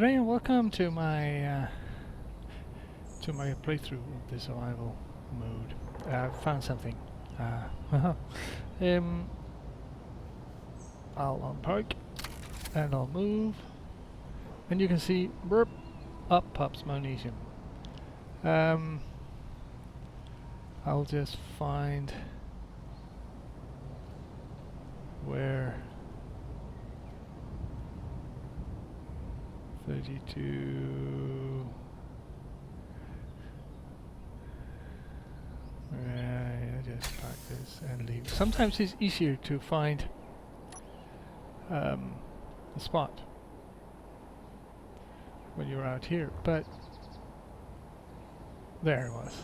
Good day and welcome to my playthrough of the survival mode. I found something. I'll unpark and I'll move, and you can see, burp, up pops magnesium. I'll just find where 32. I just pack this and leave. Sometimes it's easier to find the spot when you're out here, but there it was.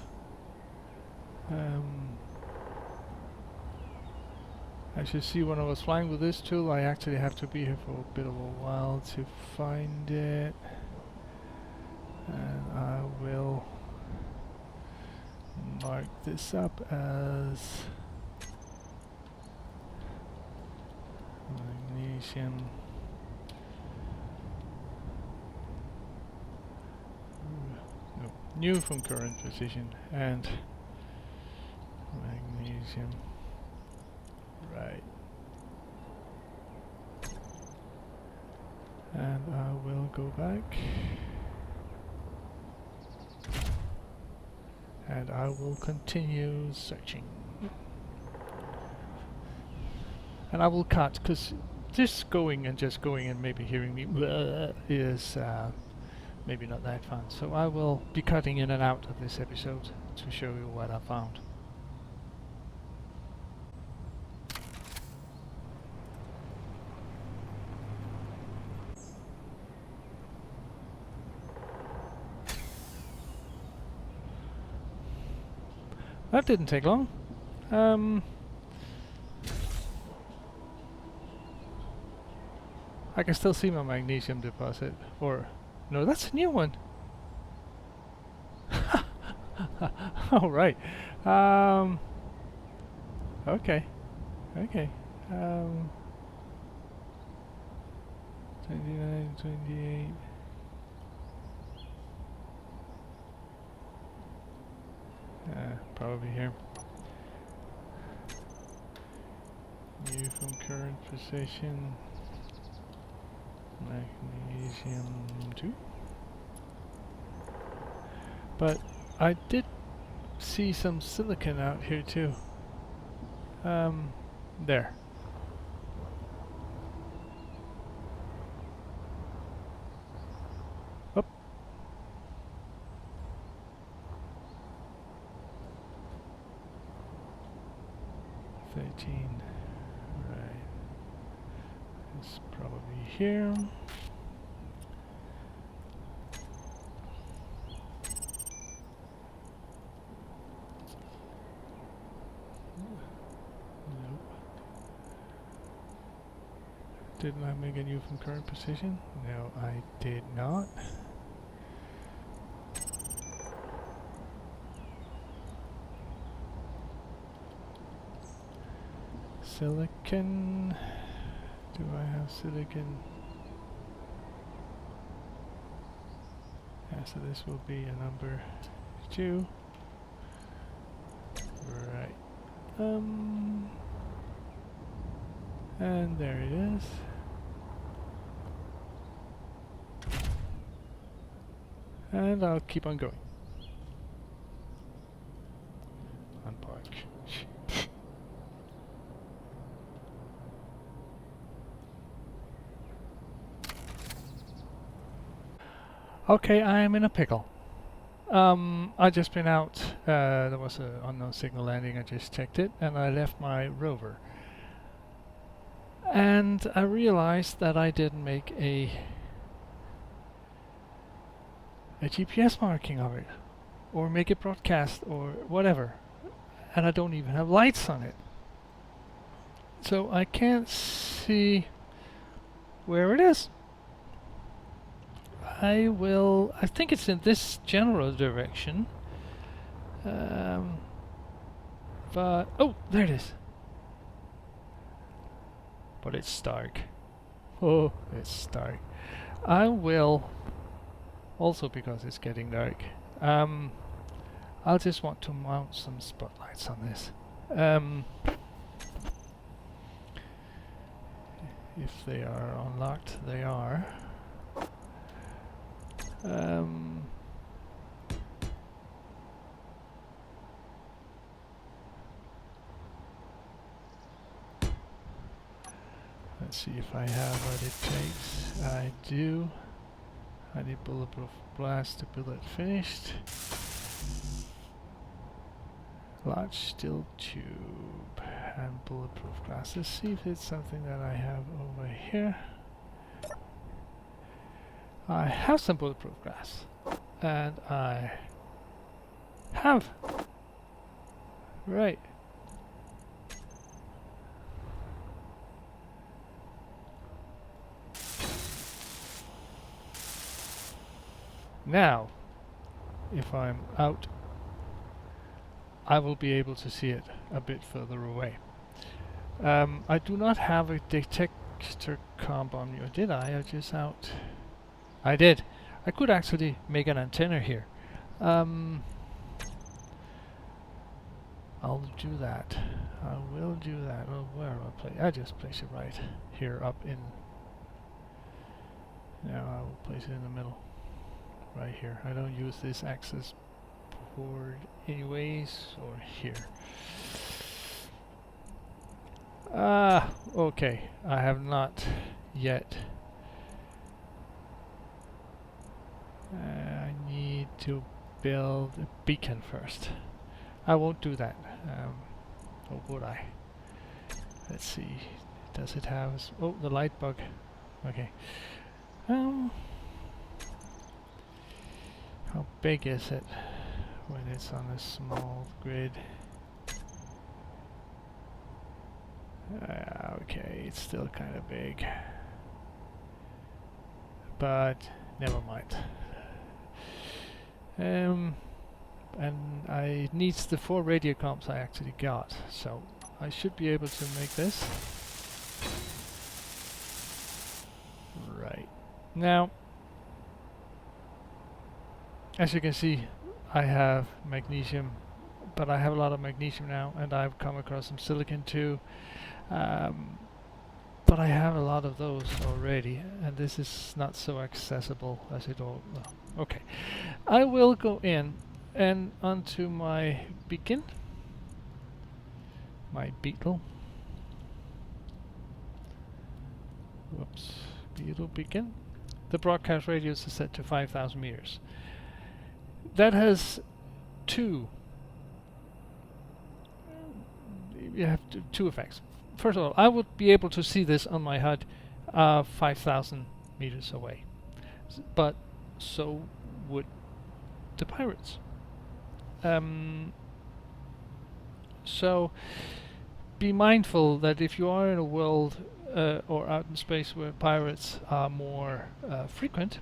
I should see when I was flying with this tool. I actually have to be here for a bit of a while to find it, and I will mark this up as magnesium. No, new from current position and magnesium. Right. And I will go back. And I will continue searching. And I will cut, because just going and maybe hearing me is maybe not that fun. So I will be cutting in and out of this episode to show you what I found. That didn't take long. I can still see my magnesium deposit. Or, no, that's a new one. All right. Okay. Okay. 29, 28. Probably here. New from current position. Magnesium 2. But I did see some silicon out here too. There. Up. Right. It's probably here. Nope. Didn't I make a new from current position? No, I did not. Silicon. Do I have silicon? Yeah, so this will be a number 2. Right. And there it is. And I'll keep on going. Unpark. Okay, I'm in a pickle. I just been out, there was an unknown signal landing, I just checked it, and I left my rover. And I realized that I didn't make a GPS marking of it, or make it broadcast, or whatever. And I don't even have lights on it. So I can't see where it is. I think it's in this general direction. But, oh, there it is. But it's dark. Oh, it's dark. I will Also because it's getting dark. I'll just want to mount some spotlights on this. If they are unlocked, they are. Let's see if I have what it takes. I do. I need bulletproof glass to build it finished. Large steel tube and bulletproof glass. Let's see if it's something that I have over here. I have some bulletproof glass, and I have. Right. Now, if I'm out, I will be able to see it a bit further away. I do not have a detector comp on me, or did I? I just out. I did. I could actually make an antenna here. I'll do that. I will do that. Oh, where do I place? I just place it right here up in. Now I will place it in the middle. Right here. I don't use this access port anyways, or here. Okay. I have not yet. I need to build a beacon first. I won't do that. Or would I? Let's see. Does it have... Oh, the light bug. Okay. How big is it when it's on a small grid? Okay, it's still kind of big. But never mind. And I needs the 4 radio comps I actually got, so I should be able to make this. Right. Now, as you can see, I have magnesium, but I have a lot of magnesium now, and I've come across some silicon too. But I have a lot of those already, and this is not so accessible as it all. Well, okay, I will go in and onto my beacon, my beetle. Whoops, beetle beacon. The broadcast radius is set to 5,000 meters. That has two. You have two effects. First of all, I would be able to see this on my HUD 5,000 meters away. But so would the pirates. So be mindful that if you are in a world or out in space where pirates are more frequent,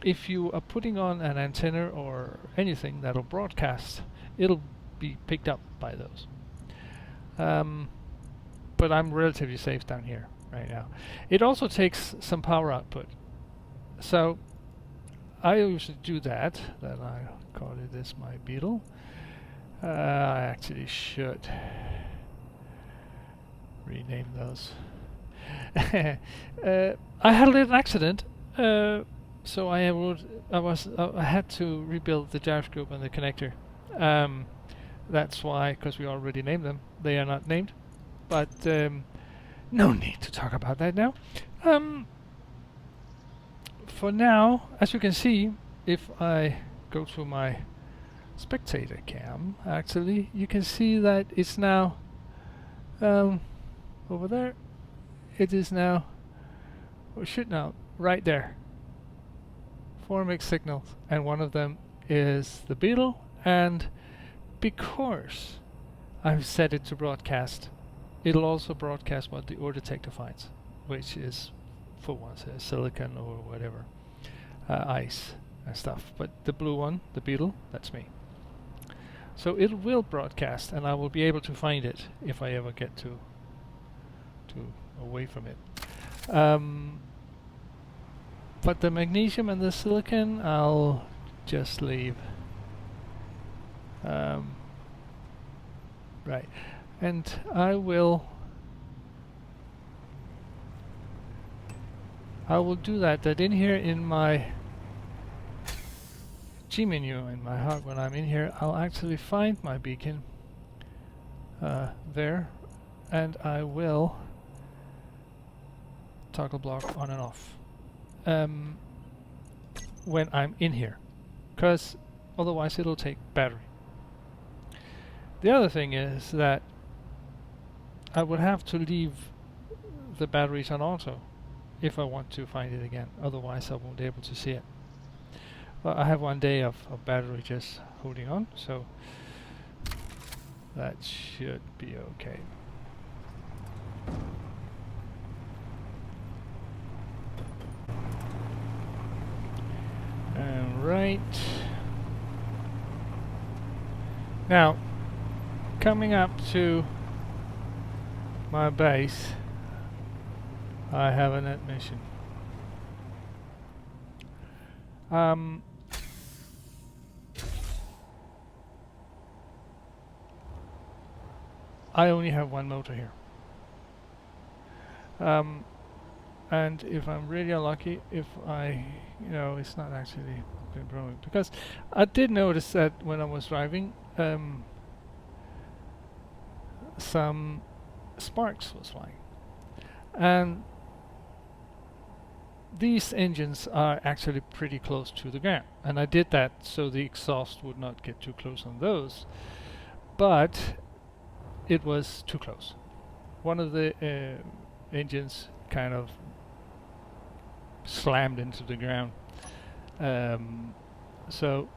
if you are putting on an antenna or anything that'll broadcast, it'll be picked up by those. But I'm relatively safe down here right now. It also takes some power output. So I usually do that. Then I call it this my beetle. I actually should rename those. I had a little accident. So I had to rebuild the gyroscope and the connector. That's why, because we already named them. They are not named, but no need to talk about that now. For now, as you can see, if I go to my spectator cam, actually, you can see that it's now over there. It is now, or should now, right there. 4 mixed signals, and one of them is the beetle, and because I've set it to broadcast, it'll also broadcast what the ore detector finds, which is, for once, silicon or whatever, ice and stuff. But the blue one, the beetle, that's me. So it will broadcast, and I will be able to find it if I ever get to away from it. But the magnesium and the silicon, I'll just leave. Right, and I will do that in here in my G menu in my HUD. When I'm in here, I'll actually find my beacon there, and I will toggle block on and off when I'm in here, because otherwise it'll take battery. The other thing is that I would have to leave the batteries on auto if I want to find it again, otherwise I won't be able to see it. Well, I have 1 day of battery just holding on, so that should be okay. Alright. Now, coming up to my base, I have an admission. I only have 1 motor here. And if I'm really unlucky, if I, it's not actually been broken, because I did notice that when I was driving, some sparks was flying, and these engines are actually pretty close to the ground, and I did that so the exhaust would not get too close on those, but it was too close. One of the engines kind of slammed into the ground, so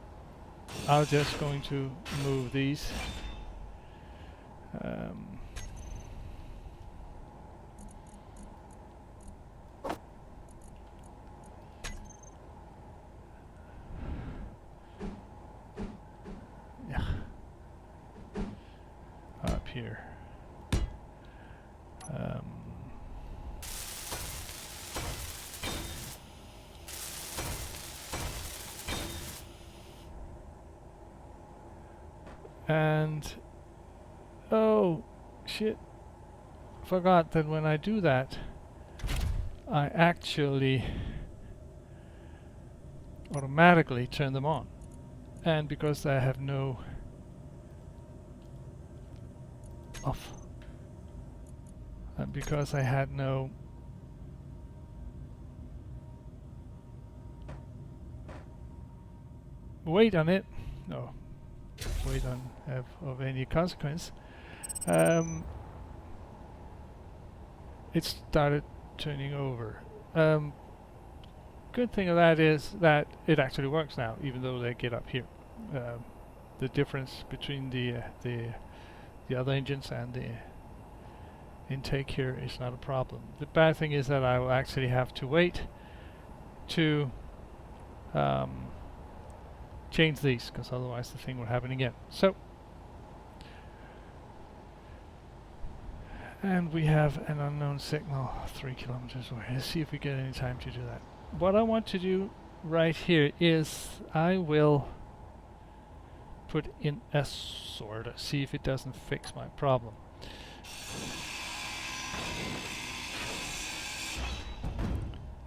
I'm just going to move these. Yeah, up here. And oh shit, forgot that when I do that I actually automatically turn them on, and because I have no off, and because I had no weight on it, no weight on of any consequence, it started turning over. Good thing of that is that it actually works now, even though they get up here. The difference between the other engines and the intake here is not a problem. The bad thing is that I will actually have to wait to change these, because otherwise the thing will happen again. So, and we have an unknown signal 3 kilometers away. Let's see if we get any time to do that. What I want to do right here is I will put in a sorter, see if it doesn't fix my problem.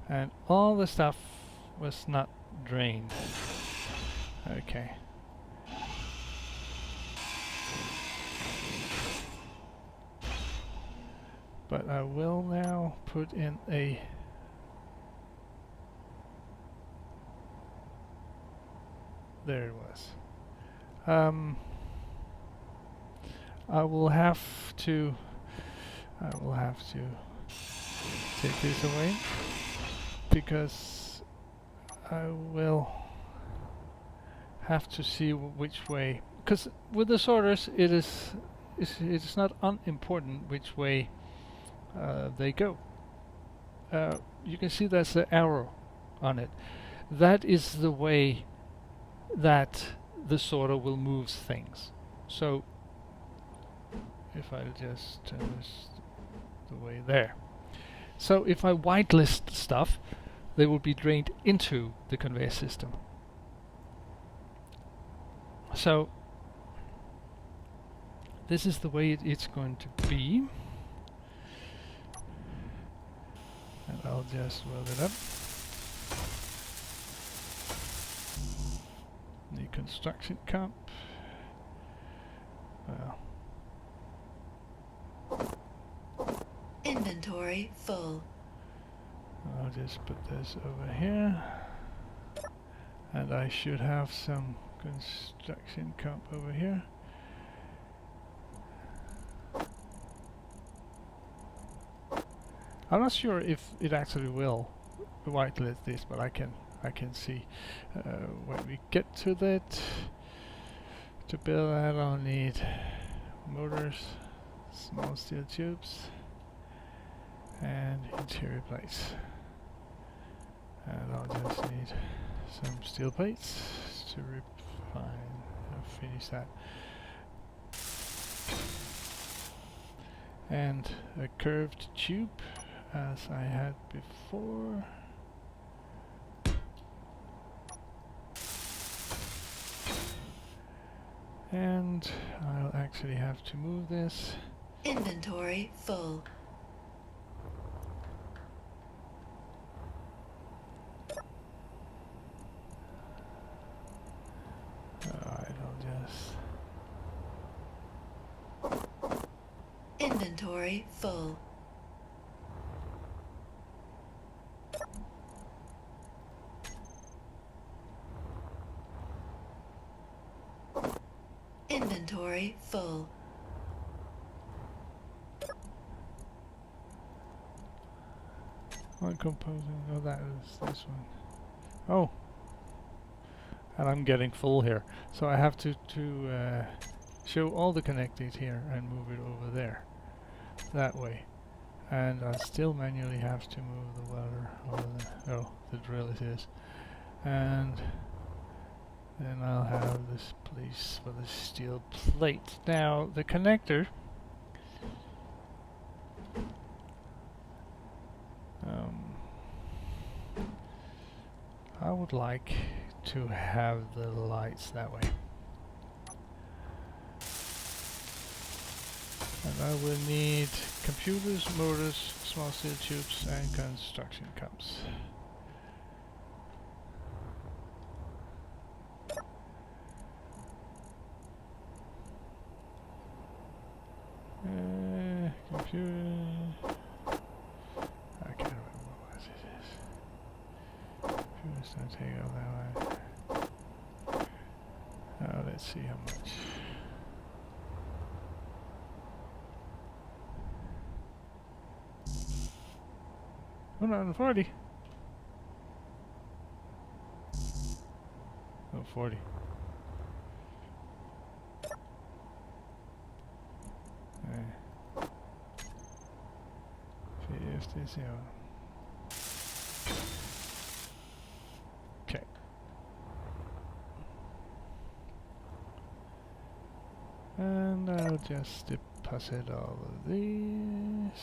And all the stuff was not drained. Okay. But I will now put in a there it was. I will have to take this away, because I will have to see which way, because with the sorters it's not unimportant which way they go. You can see there's an arrow on it. That is the way that the sorter will move things. So if I just turn this the way there. So if I whitelist stuff, they will be drained into the conveyor system. So this is the way it's going to be. And I'll just weld it up. The construction cup. Well. Inventory full. I'll just put this over here. And I should have some construction cup over here. I'm not sure if it actually will whitelist this, but I can see when we get to that. To build that, I'll need motors, small steel tubes, and interior plates. And I'll just need some steel plates to refine and finish that. And a curved tube, as I had before. And I'll actually have to move this. Inventory full. Alright, I'll just... Inventory full. Inventory full. One component, oh that is this one. Oh! And I'm getting full here. So I have to show all the connectors here and move it over there. That way. And I still manually have to move the welder, or the drill it is. And then I'll have this place for the steel plate. Now the connector, I would like to have the lights that way. And I will need computers, motors, small steel tubes, and construction cups. Computer. I can't remember what it is. Computers don't take all that way. Let's see how much. 140. Oh, 40. Okay. 57. Okay. And I'll just deposit all of these.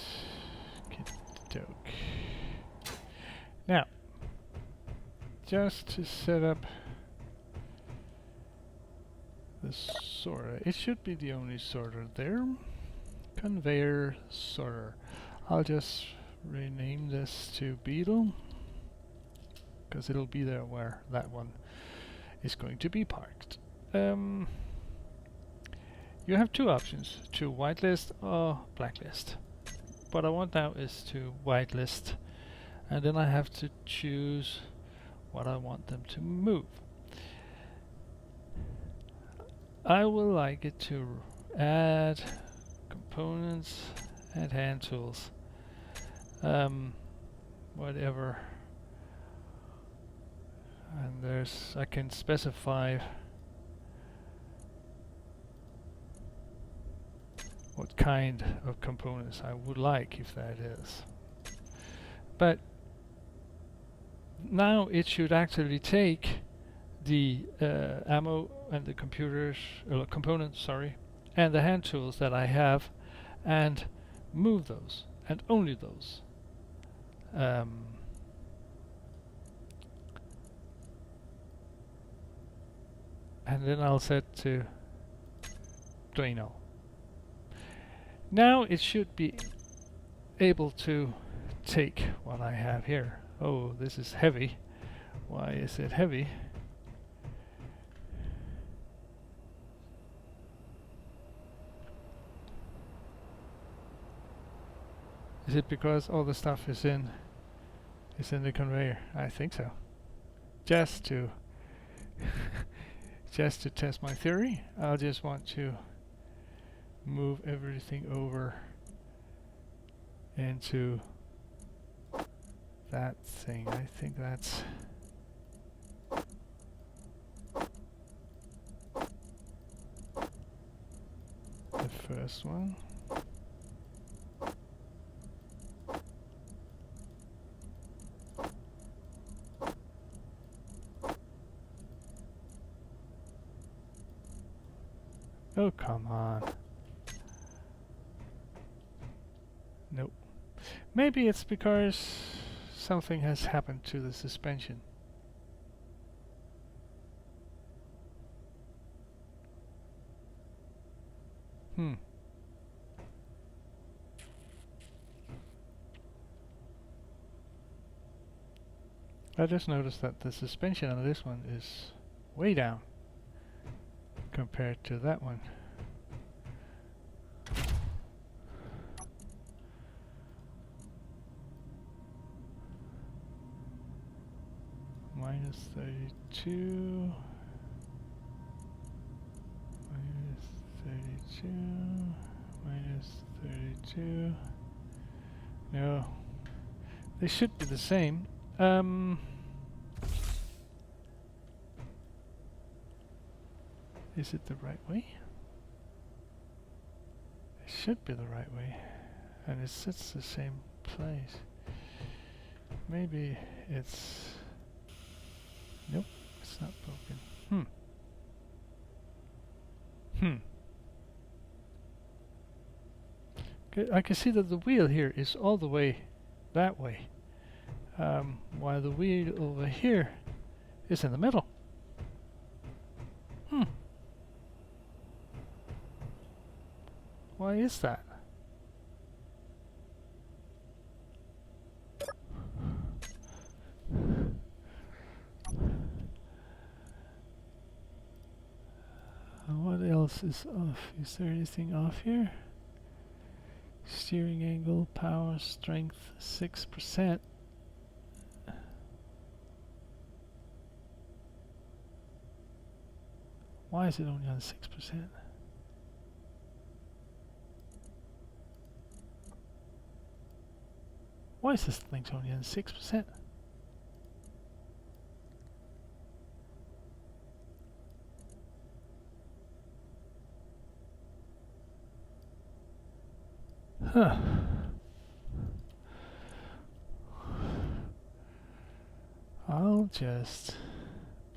Doke. Now, just to set up the sorter, it should be the only sorter there. Conveyor sorter. I'll just rename this to Beetle, because it'll be there where that one is going to be parked. You have two options, to whitelist or blacklist. What I want now is to whitelist, and then I have to choose what I want them to move. I will like it to add components and hand tools, whatever, and I can specify what kind of components I would like, if that is. But now it should actually take the ammo and the components, and the hand tools that I have, and move those, and only those. and then I'll set to Drano. Now it should be able to take what I have here. Oh, this is heavy. Why is it heavy? Is it because all the stuff is in the conveyor? I think so. Just to just to test my theory, I'll just want to move everything over into that thing. I think that's the first one. Oh, come on. Nope. Maybe it's because something has happened to the suspension. I just noticed that the suspension on this one is way down compared to that one. Minus 32. Minus 32. Minus 32. No. They should be the same. Is it the right way? It should be the right way. And it sits the same place. Maybe it's... Nope, it's not broken. I can see that the wheel here is all the way that way. While the wheel over here is in the middle. Why is that? What else is off? Is there anything off here? Steering angle, power, strength, 6%. Why is it only on 6%? Why is this thing only on 6%? Huh. I'll just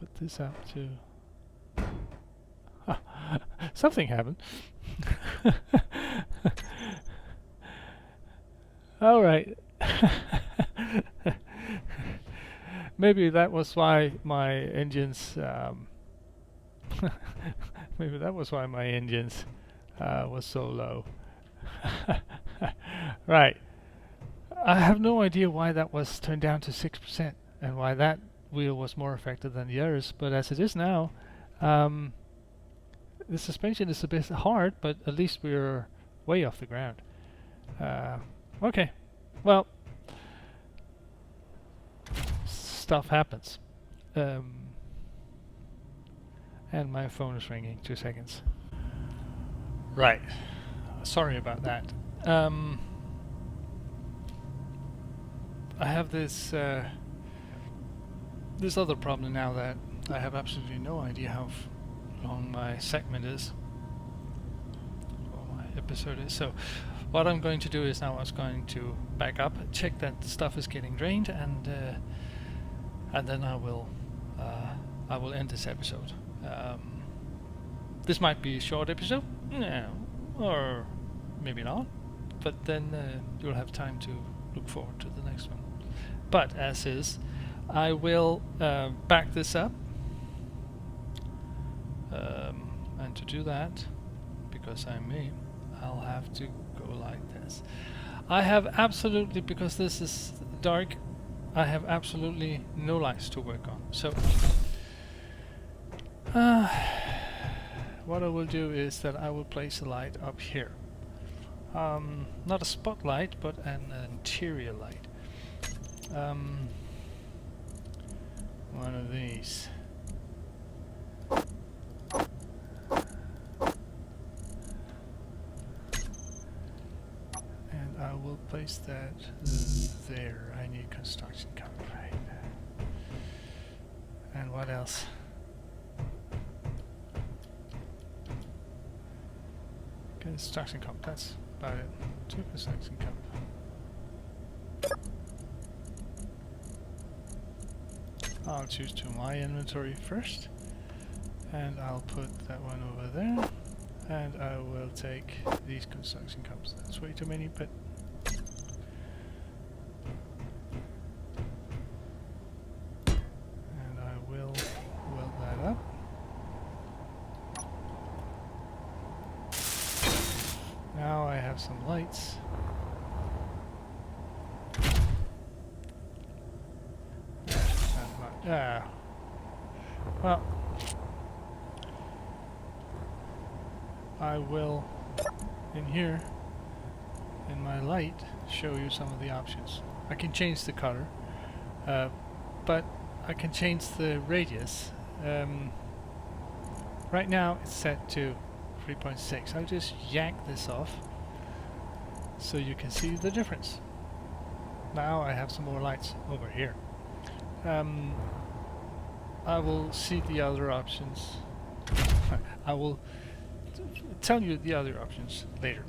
put this up to... Something happened. All right. Maybe that was why my engines... maybe that was why my engines was so low. Right. I have no idea why that was turned down to 6% and why that wheel was more affected than the others, but as it is now, the suspension is a bit hard, but at least we're way off the ground. Okay. Well, stuff happens. And my phone is ringing. 2 seconds. Right. Sorry about that. I have this this other problem now that I have absolutely no idea how long my segment is, or my episode is. So what I'm going to do is now I'm going to back up, check that the stuff is getting drained, and then I will end this episode. This might be a short episode, or maybe not, but then you'll have time to look forward to the next one. But as is, I will back this up. And to do that, because I'm me, I'll have to go like this. I have absolutely, because this is dark, I have absolutely no lights to work on. So what I will do is that I will place a light up here. Not a spotlight, but an interior light. One of these. And I will place that there. I need construction cover, right? And what else? Construction cover, that's about it. 2 construction cover. I'll choose to my inventory first, and I'll put that one over there, and I will take these construction cups. That's way too many, but and I will weld that up. Now I have some lights. Yeah. Well, I will, in here, in my light, show you some of the options. I can change the color, but I can change the radius. Right now it's set to 3.6. I'll just yank this off so you can see the difference. Now I have some more lights over here. I will see the other options. I will tell you the other options later.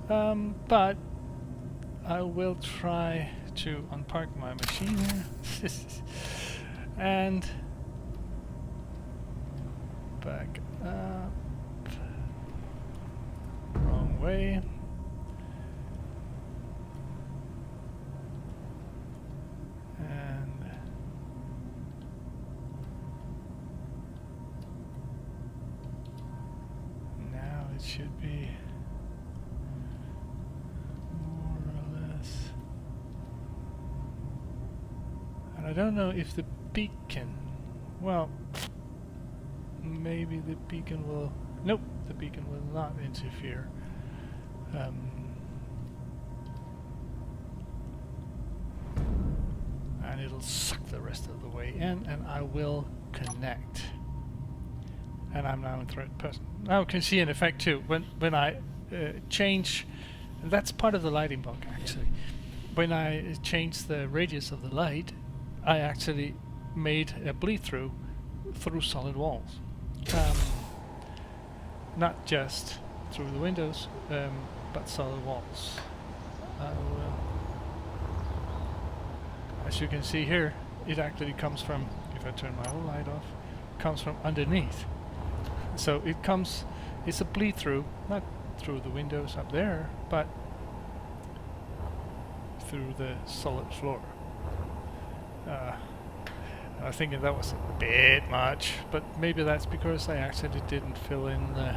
But I will try to unpark my machine here and back up. Wrong way. Should be more or less. And I don't know if the beacon, well, maybe the beacon will, nope, the beacon will not interfere. And it'll suck the rest of the way in, and I will connect. And I'm now in third person. Now you can see an effect too. When I change, that's part of the lighting block actually. When I change the radius of the light, I actually made a bleed through solid walls. Not just through the windows, but solid walls. As you can see here, it actually comes from, if I turn my own light off, comes from underneath. So it comes, it's a bleed through, not through the windows up there, but through the solid floor. I think that was a bit much, but maybe that's because I actually didn't fill in the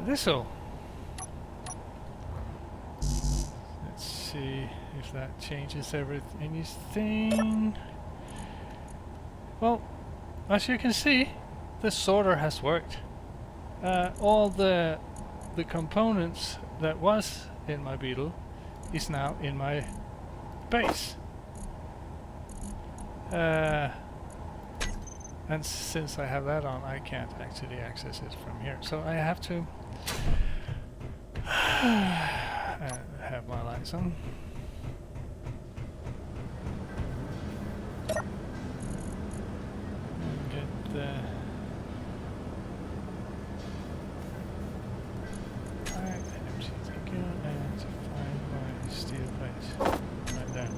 this hole. Let's see if that changes anything. Well, as you can see, the sorter has worked. All the components that was in my Beetle is now in my base. And since I have that on, I can't actually access it from here. So I have to have my lights on. And find my steel plate right there.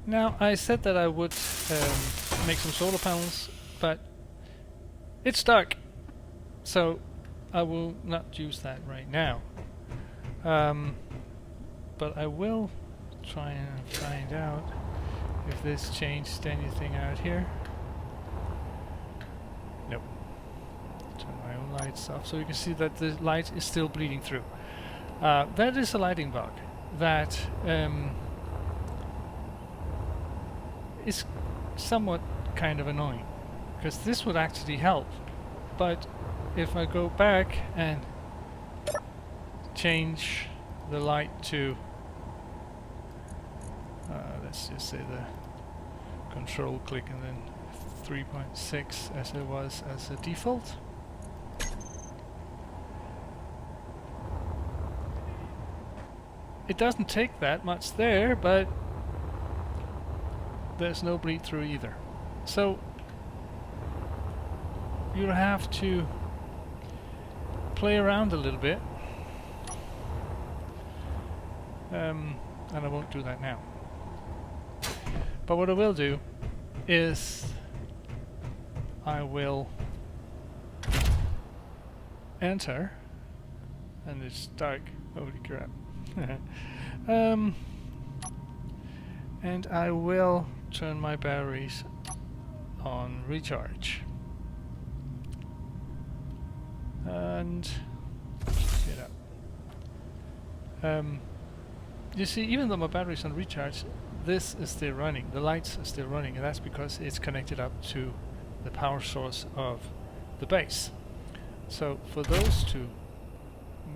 Now I said that I would make some solar panels, but it's dark, so I will not use that right now. But I will try and find out if this changed anything out here. Nope. Turn my own lights off so you can see that the light is still bleeding through. That is a lighting bug that is somewhat kind of annoying, because this would actually help. But if I go back and change the light to let's just say the control click and then 3.6 as it was as a default, it doesn't take that much there, but there's no bleed through either. So you'll have to play around a little bit, and I won't do that now. But what I will do is I will enter, and it's dark, holy crap. And I will turn my batteries on recharge. And get up. You see, even though my battery's on recharge, this is still running. The lights are still running, and that's because it's connected up to the power source of the base. So for those to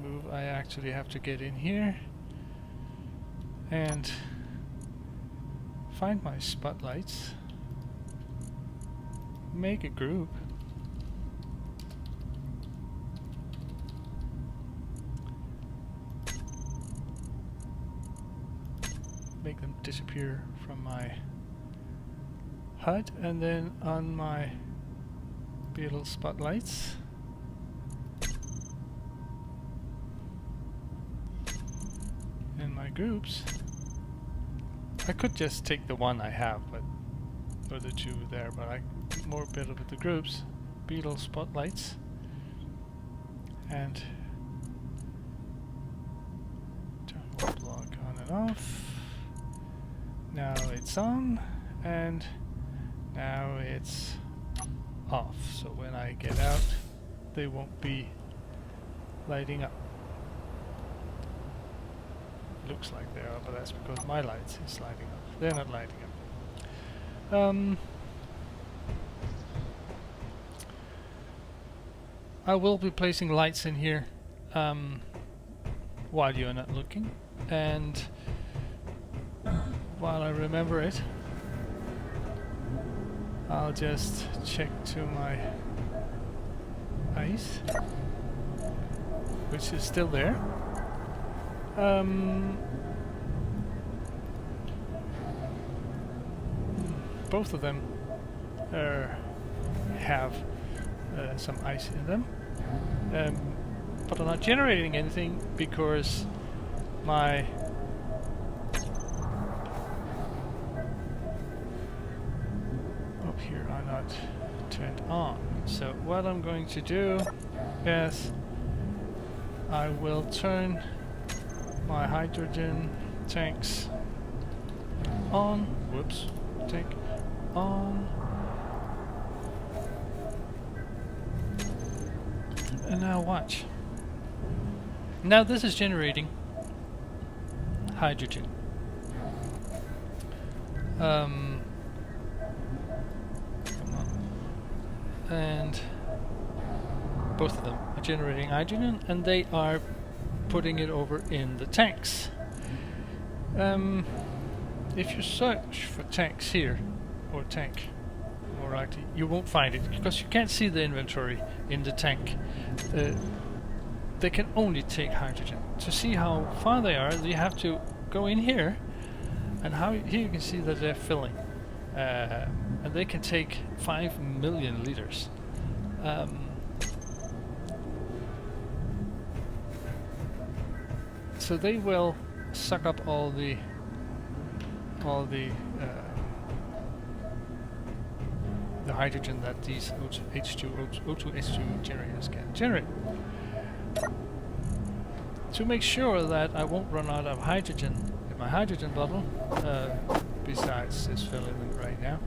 move, I actually have to get in here and find my spotlights, make a group, make them disappear from my HUD, and then on my Beetle spotlights in my groups, I could just take the one I have, but or the two there, but I more better with the groups. Beetle spotlights, and turn one block on and off. Now it's on, and now it's off. So when I get out, they won't be lighting up. Looks like they are, but that's because my lights is lighting up. They're not lighting up. I will be placing lights in here while you're not looking, and while I remember it, I'll just check to my ice, which is still there. Both of them have some ice in them, but I'm not generating anything because my up here are not turned on. So what I'm going to do is I will turn my hydrogen tanks on. Whoops, tank on. And now watch. Now this is generating hydrogen. Come on. And both of them are generating hydrogen, and they are putting it over in the tanks. If you search for tanks here, or tank, more likely, you won't find it because you can't see the inventory in the tank. They can only take hydrogen. To see how far they are, you have to go in here, and here you can see that they're filling, and they can take 5 million liters. So they will suck up all the hydrogen that these O2 H2 generators can generate. to make sure that I won't run out of hydrogen in my hydrogen bottle, besides this filling right now,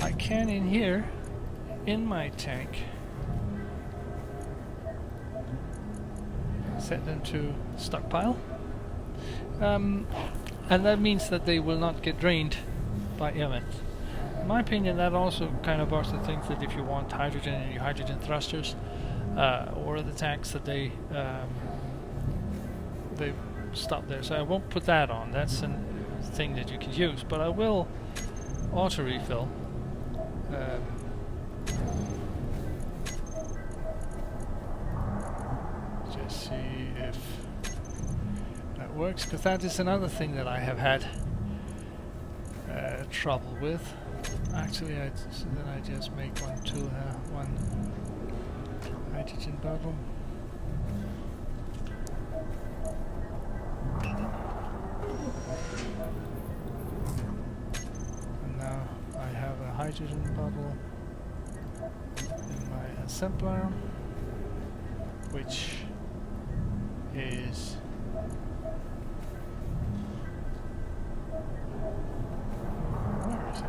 I can in here, in my tank, set them to stockpile, and that means that they will not get drained by air vents. In my opinion, that also kind of bars the things that if you want hydrogen in your hydrogen thrusters or the tanks, that they stop there. So I won't put that on. That's a thing that you can use, but I will auto refill. Just see if that works, because that is another thing that I have had trouble with. Actually, so then I just make one hydrogen bottle. And now I have a hydrogen bottle in my assembler, which is where is it?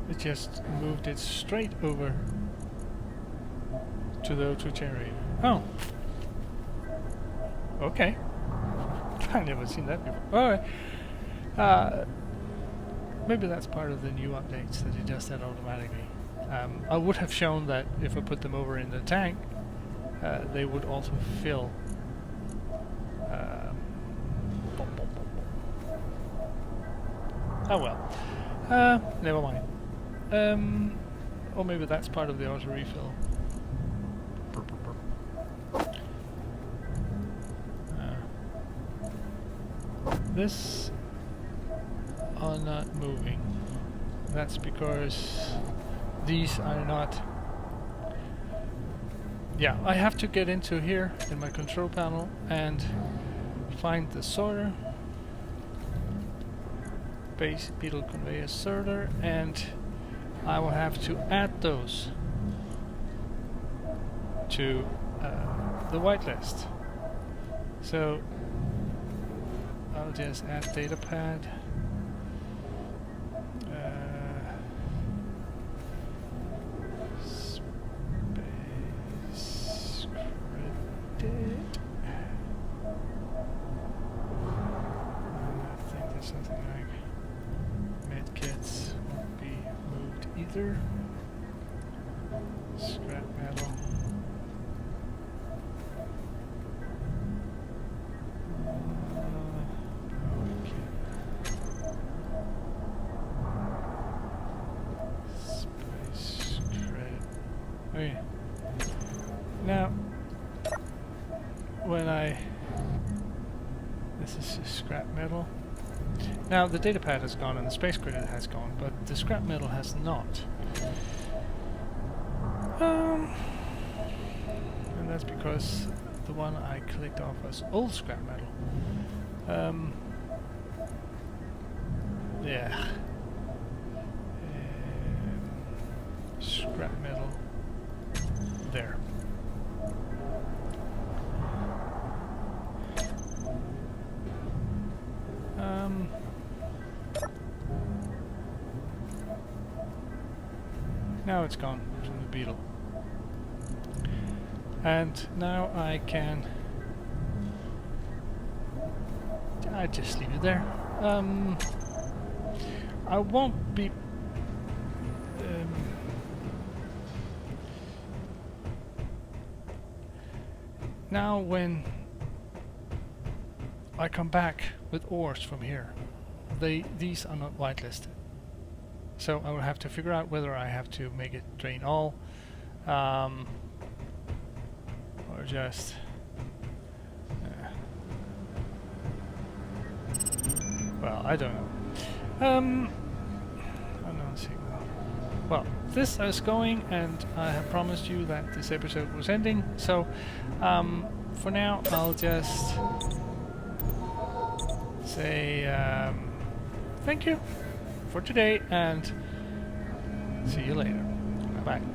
It just moved it straight over to the O2 generator. Oh. Okay. I've never seen that before. Alright. Maybe that's part of the new updates, that it does that automatically. I would have shown that if I put them over in the tank, they would also fill. Oh well. Never mind. Or maybe that's part of the auto refill. This are not moving. That's because these are not. Yeah, I have to get into here in my control panel and find the sorter, base beetle conveyor sorter, and I will have to add those to the whitelist. So I'll just add datapad. Space credit. I think there's something like medkits won't be moved either. Scrap metal. Space credit. Okay. Now, when this is just scrap metal. Now the datapad has gone and the space credit has gone, but the scrap metal has not. And that's because the one I clicked off was old scrap metal. Yeah. Scrap metal. There. Now it's gone from the beetle. And now I can... I just leave it there. I won't be... now when I come back with ores from here, these are not whitelisted. So I will have to figure out whether I have to make it drain all, or just well, I don't know. Unknown signal. Well, this is going, and I have promised you that this episode was ending. So for now, I'll just say thank you for today and see you later. Bye bye.